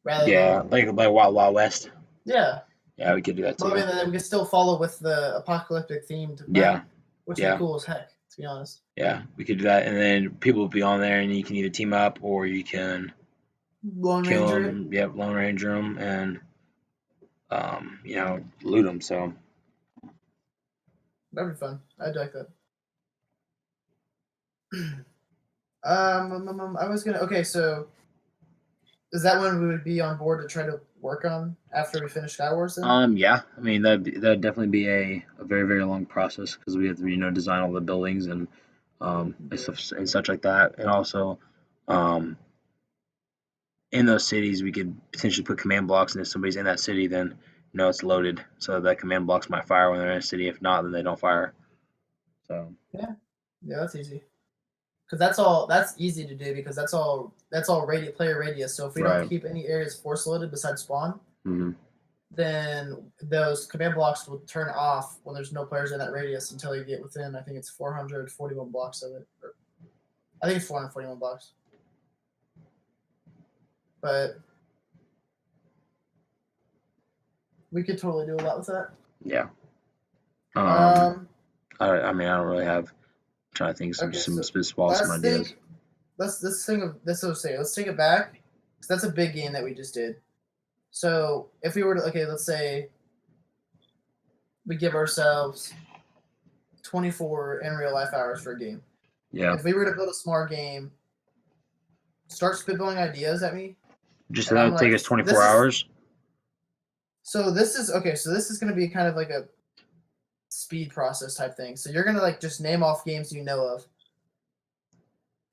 rather Yeah, than like Wild West. yeah. Yeah, we could do that But I too. mean, then we could still follow with the apocalyptic themed Yeah, map, which would be yeah, cool as heck, to be honest. yeah. We could do that, and then people will be on there, and you can either team up or you can Lone kill Ranger it. them. Yep, Lone Ranger them, and loot them. So That'd be fun. I'd like that. I was gonna. Okay, so is that when we would be on board to try to work on after we finish Skywars? Then yeah. I mean, that'd definitely be a very very long process because we have to design all the buildings and yeah, stuff and such like that, and also um in those cities, we could potentially put command blocks, and if somebody's in that city, then it's loaded, so that command blocks might fire when they're in a city. If not, then they don't fire. So yeah, yeah. That's easy. Because that's all. That's easy to do because that's all player radius. So if we don't right. keep any areas force loaded besides spawn, Hmm. then those command blocks will turn off when there's no players in that radius until you get within. I think it's 441 blocks of it. Or, I think it's 441 blocks. But we could totally do a lot with that. Yeah. Um. I mean, I don't really have. I'm trying to think of Okay. So some let's ideas. think. Let's think of this. Let's take it back because that's a big game that we just did. So if we were to let's say we give ourselves 24 in real life hours for a game. Yeah. If we were to build a smart game, start spitballing ideas at me, Just and that I'm would take like, us this 24 is hours. so this is okay. So this is going to be kind of like a speed process type thing. So you're going to just name off games you know of,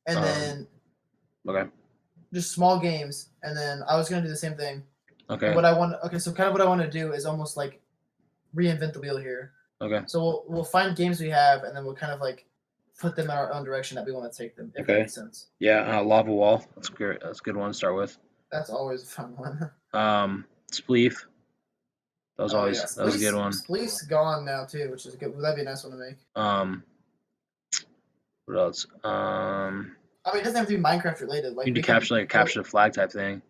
and then Okay. just small games, and then I was going to do the same thing. Okay. And what I want, so kind of what I want to do is almost like reinvent the wheel here. Okay. So we'll find games we have, and then we'll kind of put them in our own direction that we want to take them. If that makes sense. Yeah. Lava Wall. That's great. That's a good one to start with. That's always a fun one. Spleef. That was Oh yeah, that was a good one. Spleef's gone now too, which is good. That'd be a nice one to make. What else? I mean, it doesn't have to be Minecraft related. You need to capture a capture the flag type thing.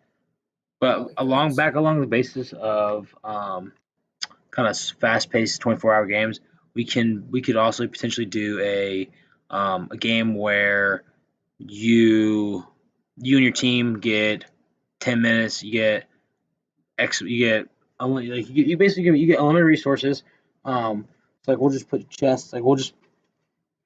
But Oh, along the basis of kind of fast paced 24-hour games, we could also potentially do a game where you and your team get 10 minutes. You get only like you basically you get unlimited resources. It's like we'll just put chests. Like we'll just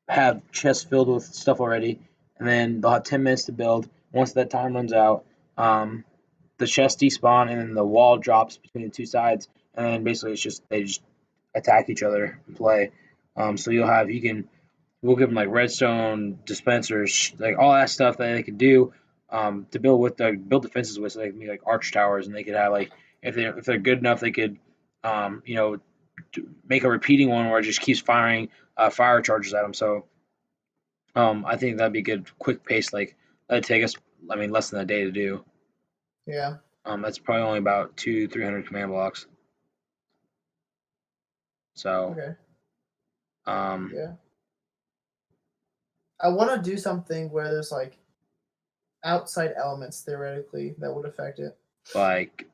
have chests filled with stuff already, and then they'll have 10 minutes to build. Once that time runs out, the chests despawn, and then the wall drops between the two sides, and then basically they just attack each other and play. So we'll give them like redstone dispensers, like all that stuff that they can do to build defenses with, so they can be like arch towers, and they could have like if they're good enough, they could make a repeating one where it just keeps firing fire charges at them. So I think that'd be a good quick pace. Like that'd take us, I mean, less than a day to do. yeah. That's probably only about 200-300 command blocks. So Okay. um, Yeah. I want to do something where there's outside elements theoretically that would affect it. like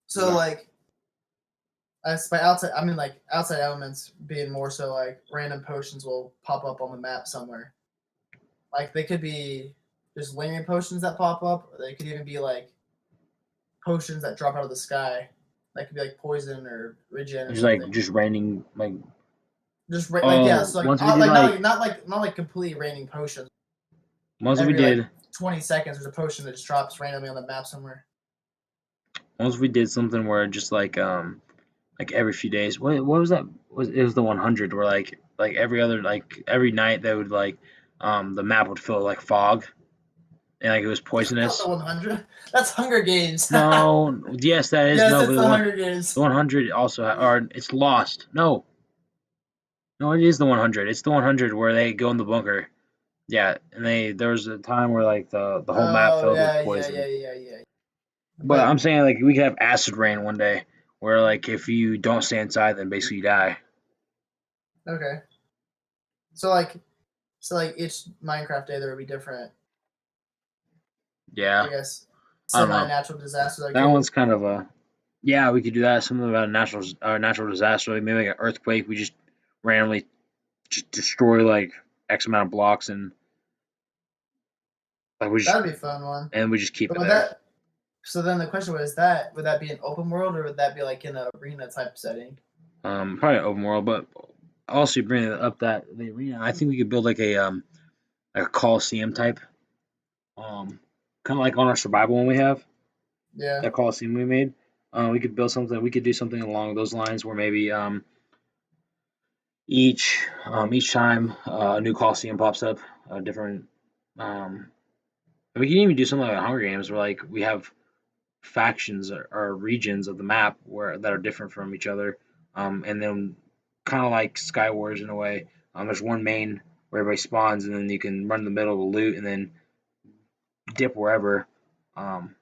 So by outside, I mean outside elements being more so random potions will pop up on the map somewhere. Like they could be just lingering potions that pop up, or they could even be potions that drop out of the sky. That could be poison or regen or something. just raining like Just oh so once we did not completely raining potions. once we Every did 20 seconds, there's a potion that just drops randomly on the map somewhere. once we did something where just like every few days. What was that? It was the 100 where like every night they would the map would fill like fog and like it was poisonous. The 100. That's Hunger Games. No, yes that is yes, no, it's but the Hunger Games. the 100 also or it's Lost. No, it is the 100. It's the 100 where they go in the bunker. Yeah, and there was a time where like the whole map filled with poison. Yeah. But I'm saying like we could have acid rain one day, where like if you don't stay inside, then basically you die. Okay. So each Minecraft day there would be different. Yeah. I guess. I don't know. semi-natural disaster that That could. one's kind of a yeah. We could do that. Something about a natural disaster, like maybe like an earthquake. We just randomly just destroy like X amount of blocks and like That'd be a fun one. we just keep But it would there. that? So then the question was that would that be an open world or would that be like in an arena type setting? Probably open world, but also bringing up that the arena, I think we could build like a Coliseum type, kind of like on our survival one we have Yeah. that Coliseum we made. We could build something. We could do something along those lines where maybe each time a new Coliseum pops up, a different. Um, we can even do something like Hunger Games where like we have factions or regions of the map where that are different from each other, and then kind of like Sky Wars in a way. There's one main where everybody spawns, and then you can run in the middle of the loot and then dip wherever. Um,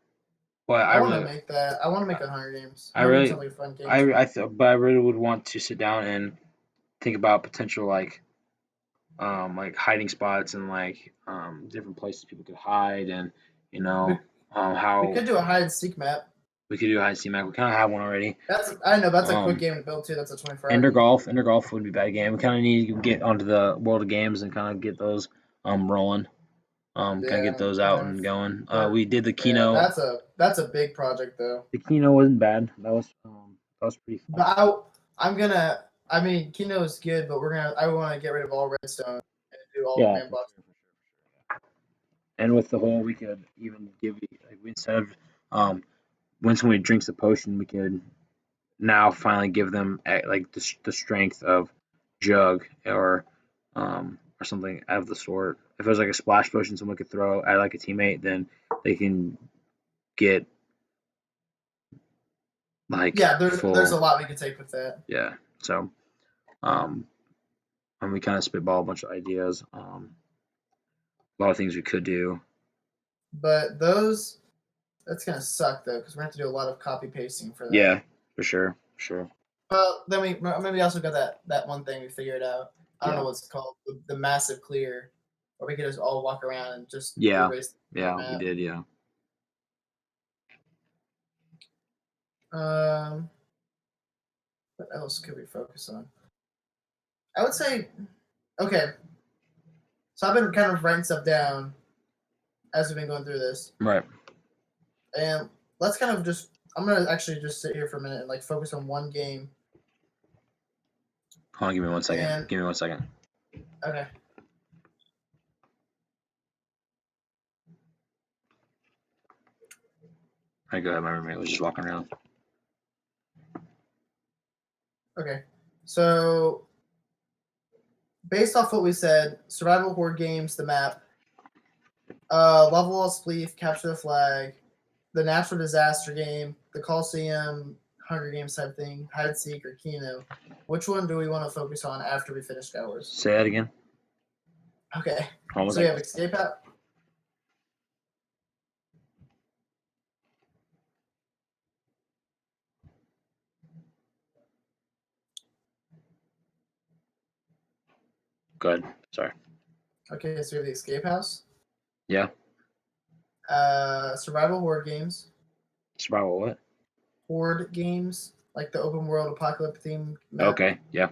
but I want to make that. I want to make a Hunger Games. I Hunger Games really, sounds like a fun game to me. but I really would want to sit down and think about potential like hiding spots and like different places people could hide and you We, know we how could do a hide and seek map. we could do a hide and seek map. We kind of have one already. I know that's a quick Um, game to build too. That's a 24-hour game. Ender Golf would be a bad game. We kind of need to get onto the world of games and kind of get those rolling. Kind of get Yeah, those we out have. and going. We're, We did the yeah, Kino. that's a big project though. The Kino wasn't bad. That was pretty fun. But I'm gonna. I mean, Kino is good, but we're gonna. I want to get rid of all redstone and do all Yeah, command for blocks. sure, for sure. And with the whole, we could even give you like instead of when somebody drinks the potion, we could now finally give them like the strength of Jug or something of the sort. If it was like a splash potion someone could throw at like a teammate, then they can get like Yeah, there's a full lot we could take with that. yeah. So um and we kind of spitball a bunch of ideas. A lot of things we could do. But that's gonna suck though, because we're gonna have to do a lot of copy pasting for that. Yeah, for sure, for sure. Well, then we maybe also got that one thing we figured out. I don't Yeah, know what's called the massive clear, where we could just all walk around and just yeah, erase the yeah. We map. did, yeah. Um, what else could we focus on? I would say, okay. So I've been kind of writing stuff down as we've been going through this, Right. and let's kind of just. I'm gonna actually just sit here for a minute and like focus on one game. Hold on, give me 1 second. And Give me 1 second. okay, All right, go ahead. My roommate was just walking around. okay. So based off what we said, survival horde games, the map, level wall spleef, capture the flag, the natural disaster game, the Coliseum, Hunger Games type thing, hide and seek or Kino. Which one do we want to focus on after we finish Skywars? Say that again. Okay. Hold on So we a have escape out. Go ahead. Sorry. Okay, so we have the escape house. Yeah. Survival horde games. Survival what? Horde games, like the open world apocalypse theme map. Okay. Yeah.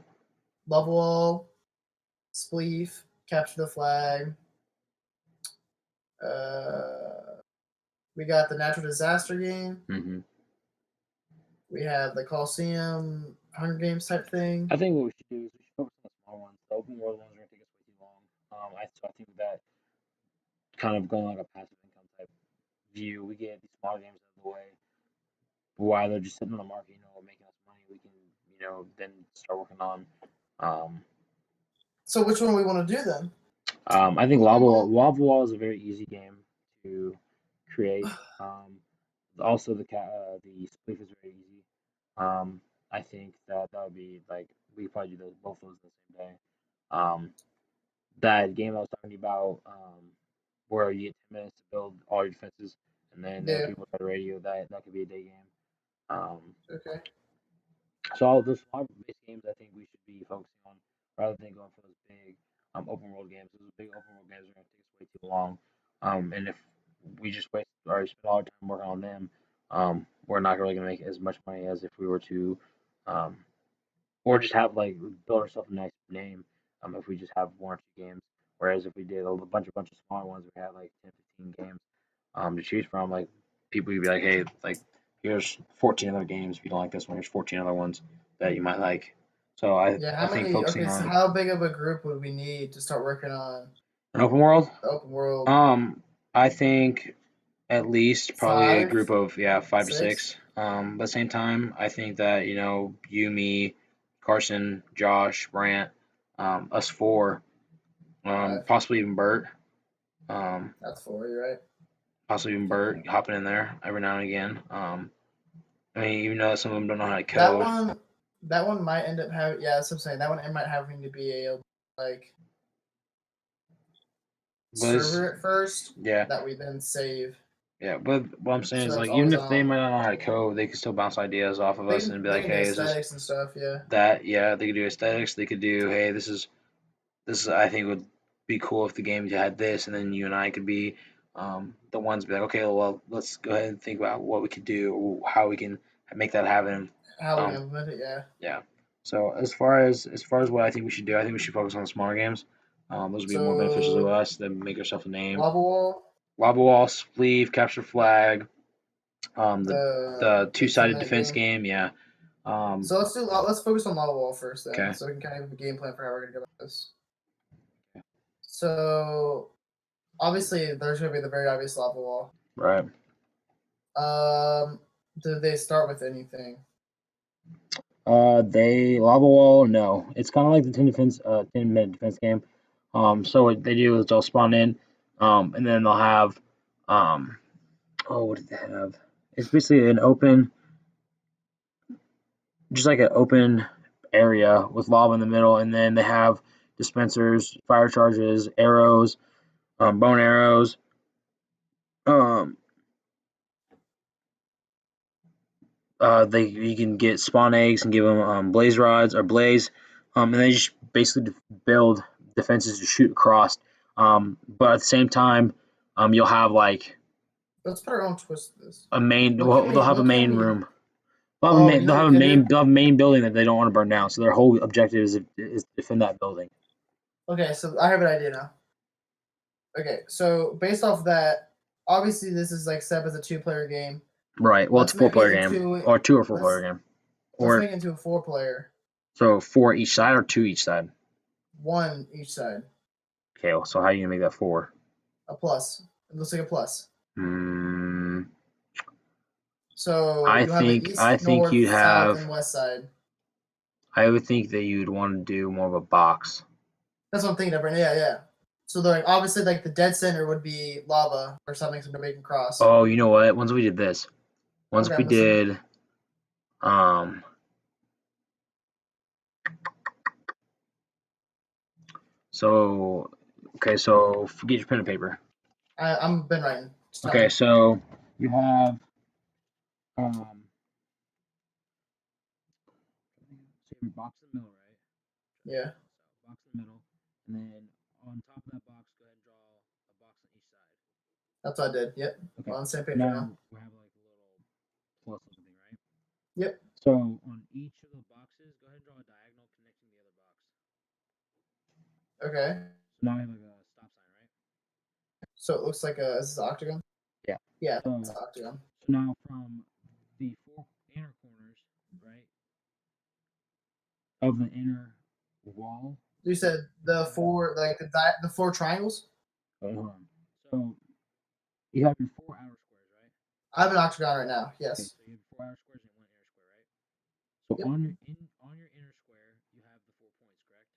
Level wall, spleef, capture the flag. We got the natural disaster game. Mm-hmm. We have the Coliseum, Hunger Games type thing. I think what we should do is we should focus on the small ones. The open world ones are going to take us way too long. So I think that kind of going like a passive income type view, we get these small games out of the way while they're just sitting on the market, making us money. We can, then start working on. So which one we want to do then? I think Open world? Lava Wall is a very easy game to create. Also, the split is very easy. I think that would be like we could probably do both those the same day. Um, that game I was talking about, where you get 10 minutes to build all your defenses, and then Yeah. people try to radio that could be a day game. Okay. So all those small base games, I think we should be focusing on rather than going for those big open world games. Those big open world games are going to take us way too long. And if we just waste or spend all our time working on them, we're not really gonna make as much money as if we were to, um, or just have like build ourselves a nice name. If we just have one or two games, whereas if we did a bunch of smaller ones, we had like 10, 15 games, to choose from. Like people would be like, hey, like here's 14 other games. If you don't like this one, here's 14 other ones that you might like. So Yeah, I how think many? focusing Okay, so on how big of a group would we need to start working on an open world, the open world? I think at least probably a group Five, of, yeah, five to six, six. But at the same time, I think that you, me, Carson, Josh, Brant, us four, five. possibly even Bert, um, That's four. You're right. possibly even Okay. Bert hopping in there every now and again. I mean, even though some of them don't know how to That code, one, that one might end up having. Yeah, that's what I'm saying. That one it might having to be a like but server at first yeah, that we then save. yeah. But what I'm saying is So it's like even always if they on. might not know how to code, they can still bounce ideas off of us and be They like, can do hey, is this aesthetics and stuff. Yeah. that? Yeah, they could do aesthetics. They could do, hey, this is I think would be cool if the game had this, and then you and I could be the ones be like, okay, well, let's go ahead and think about what we could do, or how we can make that happen. How we can Um, implement it. Yeah. yeah. So as far as what I think we should do, I think we should focus on the smaller games. Those would be more beneficial to So us than make ourselves a name. lava wall, Lava wall, sleeve, capture flag, the the 2-sided 10-minute defense game. game. Yeah. Um, So let's focus on lava wall first then, okay. so we can kind of have a game plan for how we're gonna go about this. So obviously there's gonna be the very obvious lava wall. Right. Do they start with anything? They lava wall. No, it's kind of like the 10-minute defense game. So what they do is they'll spawn in, and then they'll have, um, oh, what did they have? It's basically an open, just like an open area with lava in the middle, and then they have dispensers, fire charges, arrows, bone arrows. Um, they you can get spawn eggs and give them blaze rods or blaze, and they just basically build defenses to shoot across. But at the same time, you'll have like Let's put our own twist to this. a main. What can Well, they'll we? have a What can main we? room. They'll have a Oh, main. you know They'll what have we a could do? main. They'll have a main building that they don't want to burn down. So their whole objective is to defend that building. Okay, so I have an idea now. Okay, so based off that, obviously this is like set up as a two-player game. Right. Well, it's Let's a 4 make it player game, into or 2 or 4 player let's game, let's or make it into a four-player, so 4 each side or 2 each side. one each side, Okay. Well, so how are you gonna make that 4? a plus. It looks like a plus. Hmm. So you have an I east, think north, you'd south, have. and west side. I would think that you'd want to do more of a box. That's what I'm thinking of right now. Yeah, yeah. So like obviously like the dead center would be lava or something so nobody can cross. Oh, you know what? Once we did this, once Okay, we I'm listening. did, um, so okay, so get your pen and paper. I'm been writing. Just tell Okay, me. so you have um, so you have your box in the middle, right? Yeah, Box in the middle, and then on top of that box, go ahead and draw a box on each side. that's what I did. Yep. Okay. We're on the same So page right now. now we have like a little plus looking thing, right? Yep. So on each of the boxes, go ahead and draw a diagonal connecting the other box. Okay. So now we have like a stop sign, right? So it looks like a is this an octagon? Yeah. Yeah, So, it's an octagon. so now from the 4 inner corners, right, of the inner wall. You said the four like the four triangles? Wait, hold on. So you have your 4 outer squares, right? I have an octagon right now. Okay, Yes. so you have 4 outer squares and 1 inner square, right? So Yep. on your inner square, you have the 4 points, correct?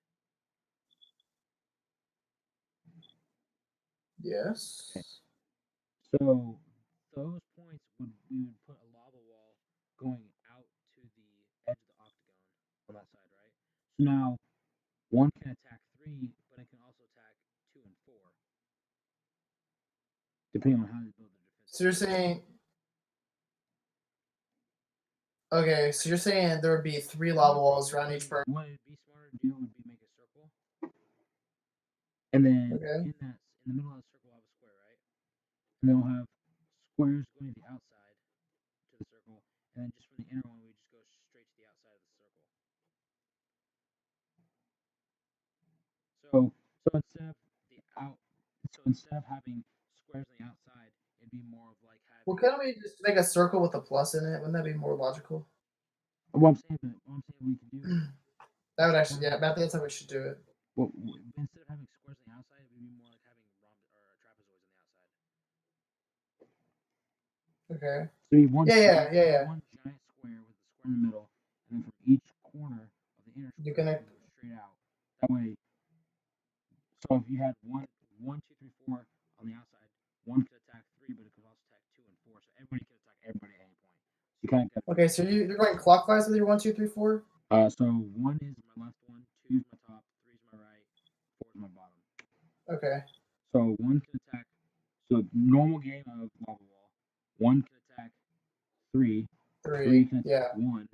Yes. Okay. So those points we would put a lava wall going out to the edge of the octagon on that side, right? So now 1 can attack 3, but it can also attack 2 and 4, depending on how you build the defense. So you're saying okay, so you're saying there would be three lava walls around each person. What it'd be smarter to do would be make a circle, and then Okay. in the middle of the circle have a square, right? and then we'll have squares going to the outside to the circle, and then just from the inner one, we just go straight to the outside of the circle. So instead of having squares on the outside, it'd be more of like having. Well, couldn't we just make a circle with a plus in it? Wouldn't that be more logical? What I'm saying we can do. That would actually, yeah. I think that's how we should do it. Well, instead of having squares on the outside, it would be more like having trapezoids on the outside. Okay. So you one Yeah, yeah, yeah. one giant square with a square in the middle, and then from each corner of the inner You square, connect. you go straight out. That way, so if you had one, two, three, four on the outside, one could attack three, but it could also attack two and four. So everybody could attack everybody at any point. So you kind of got. Okay, so you're going clockwise with your 1, 2, 3, 4. So one is my left one, two is my top, three is my right, four is my bottom. Okay. So one can attack. So normal game of lava wall, one can attack three, three 3. can attack Yeah. one,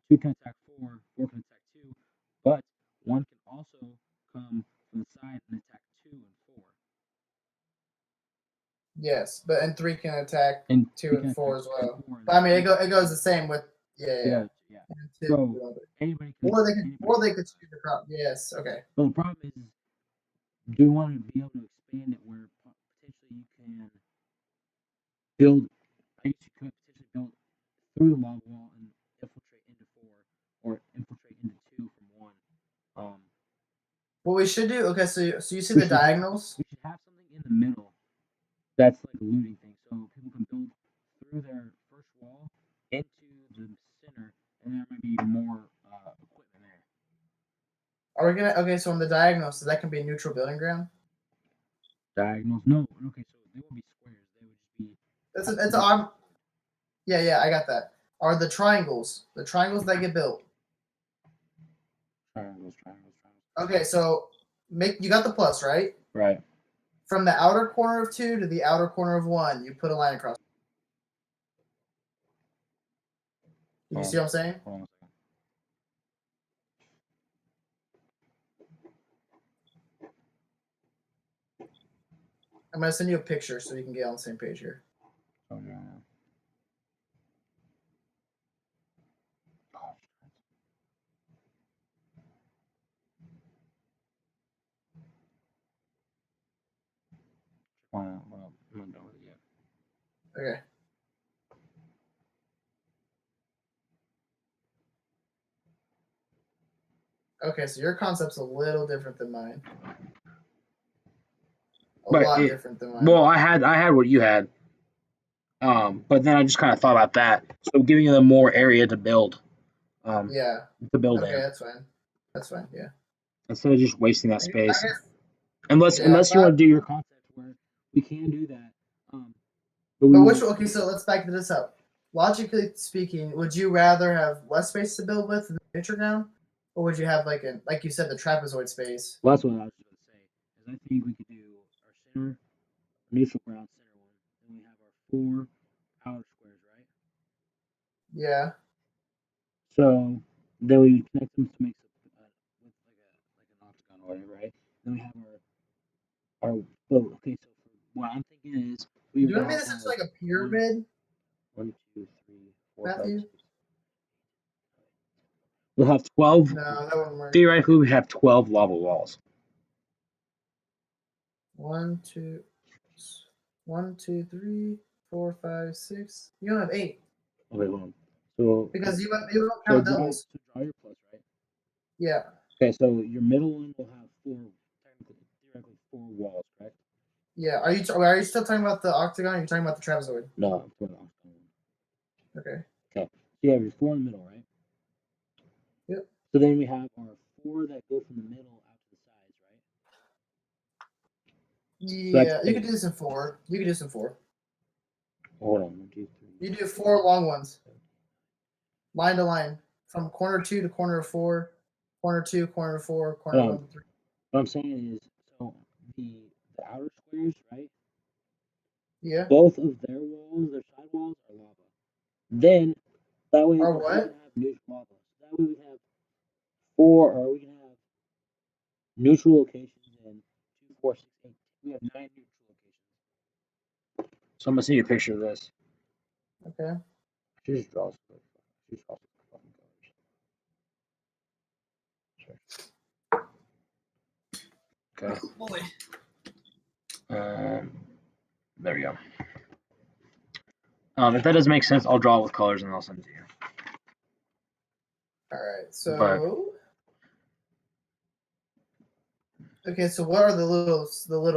two can attack four, four can attack two, but one can also come from the side and attack two and four. Yes, but and 3 can attack And 2 and 4 as two well. and four. But I mean, it goes the same with yeah. Yeah. And 2, So anybody can. or they could choose the crop. Yes. Okay. But the problem is, do you want to be able to expand it where potentially you can build? I guess you could potentially build through the lava wall and infiltrate into four, or infiltrate into two from one. What we should do. Okay, so you see We the should have- diagonals. We should have something in the middle that's like a looting thing, so people can build through their first wall into the center, and there might be more equipment there. Are we gonna? Okay, so on the diagonals, so that can be a neutral building ground. Diagonals? No. Okay, so they won't be squares. They would just be. It's arm. Yeah, I got that. Are the triangles that get built? Triangles. Okay, so you got the plus, right? Right. From the outer corner of 2 to the outer corner of 1, you put a line across. Did you see what I'm saying? Hold on a second. I'm gonna send you a picture so you can get on the same page here. Oh yeah. Well, I'm not done with it yet. Okay. Okay, so your concept's a little different than mine. A lot different than mine. Well, I had what you had. But then I just kind of thought about that. So giving them more area to build. Yeah. To build Okay, in. that's fine. That's fine. Yeah. Instead of just wasting that I space. guess, Unless yeah, you want to do your concept where we can do that. but okay, so let's back this up. Logically speaking, would you rather have less space to build with in the nature ground, or would you have like you said, the trapezoid space? Well, that's what I was going to say. Is I think we could do our center, neutral ground center one, and we have our four outer squares, right? Yeah. So then we connect them to make with like an octagon or whatever, right? Then we have our okay. So for what I'm thinking is we Do you want to now make this have into like a pyramid, one, two, three, four, Matthew? 5, 6. We'll have 12. No, that wouldn't work. Theoretically, we have 12 lava walls. 1, 2, 3, 4, 5, 6. You don't have 8. Okay, hold on. So Because you don't count doubles. So draw your plus, right? Yeah. Okay, so your middle one will have theoretically 4 walls, correct? Yeah. Are you still talking about the octagon? Or are you talking about the trapezoid? No, I'm talking about the octagon. Okay. Okay, so you have your 4 in the middle, right? Yep. So then we have our 4 that go from the middle out to the sides, right? Yeah, you could do this in 4. You could do this in 4. Hold on, 1, 2, 3. You do 4 long ones, line to line, from corner 2 to corner 4, corner 2, corner 4, corner 1 to 3. What I'm saying is, so the outer squares, right? Yeah. Both of their walls, their side walls, are lava. Then that way we Or can what? have neutral lava. So that way we have 4, or we can have neutral locations in 2, 4, 6, 8. We have 9 neutral locations. So I'm gonna send you a picture of this. Okay. I should just draw some fucking colors. Okay. Oh, boy. There we go. If that doesn't make sense, I'll draw it with colors and I'll send it to you. All right. So. Okay, so what are the little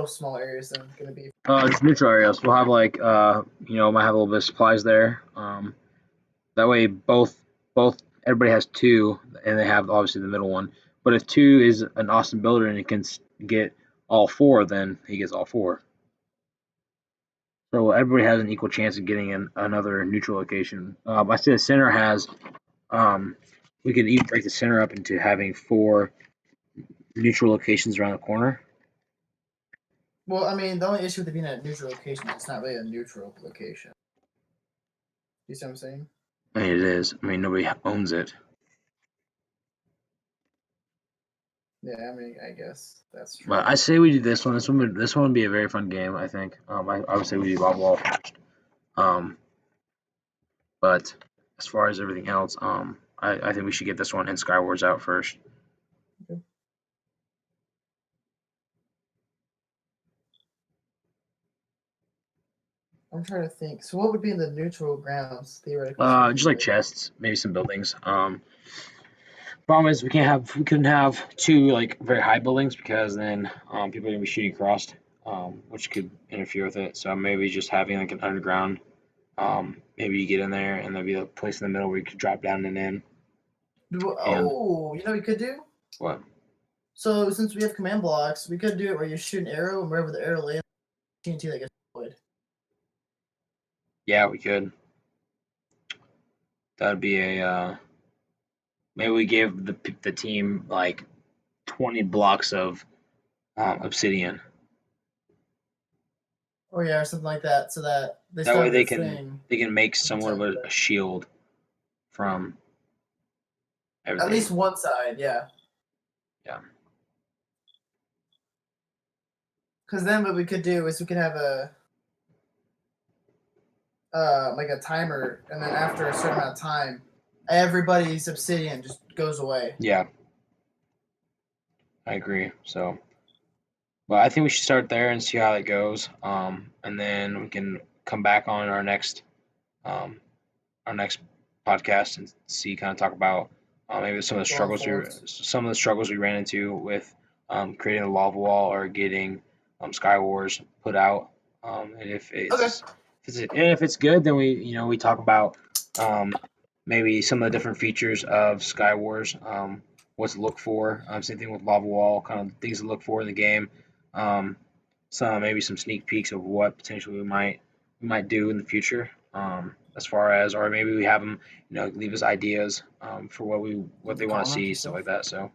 small areas then going to be? It's neutral areas. We'll have like might have a little bit of supplies there. That way both everybody has 2, and they have obviously the middle one. But if 2 is an awesome builder and he can get all 4, then he gets all 4. So everybody has an equal chance of getting another neutral location. I see the center has. We could even break the center up into having 4 neutral locations around the corner. Well, I mean, the only issue with it being a neutral location is it's not really a neutral location. You see what I'm saying? I mean, it is. I mean, nobody owns it. Yeah, I mean, I guess that's true. But I say we do this one. This one would be a very fun game, I think. I would say we do Lava Wall first. But as far as everything else, I think we should get this one and Skywars out first. Okay. I'm trying to think. So what would be in the neutral grounds theoretically? Just like chests, maybe some buildings. Problem is we couldn't have 2 like very high buildings because then people are gonna be shooting across, which could interfere with it. So maybe just having like an underground. Maybe you get in there and there'll be a place in the middle where you could drop down and in. Oh, you know what we could do? What? So since we have command blocks, we could do it where you shoot an arrow and wherever the arrow lands, TNT that gets deployed. Yeah, we could. That would be a. Maybe we give the team like 20 blocks of obsidian. Oh yeah, or something like that, so that they That way start this thing. they can make somewhat of a shield from everything. At least one side, yeah. Yeah. Because then what we could do is we could have a like a timer, and then after a certain amount of time, everybody's obsidian just goes away. Yeah. I agree. So, but I think we should start there and see how it goes. And then we can come back on our next podcast and see kind of talk about maybe some of the struggles we ran into with creating a lava wall or getting Sky Wars put out. And if it's good, then we talk about maybe some of the different features of Sky Wars, what to look for. Same thing with lava wall, kind of things to look for in the game. Maybe some sneak peeks of what potentially we might do in the future. As far as, or maybe we have them, leave us ideas for what they want to see, stuff like that. So,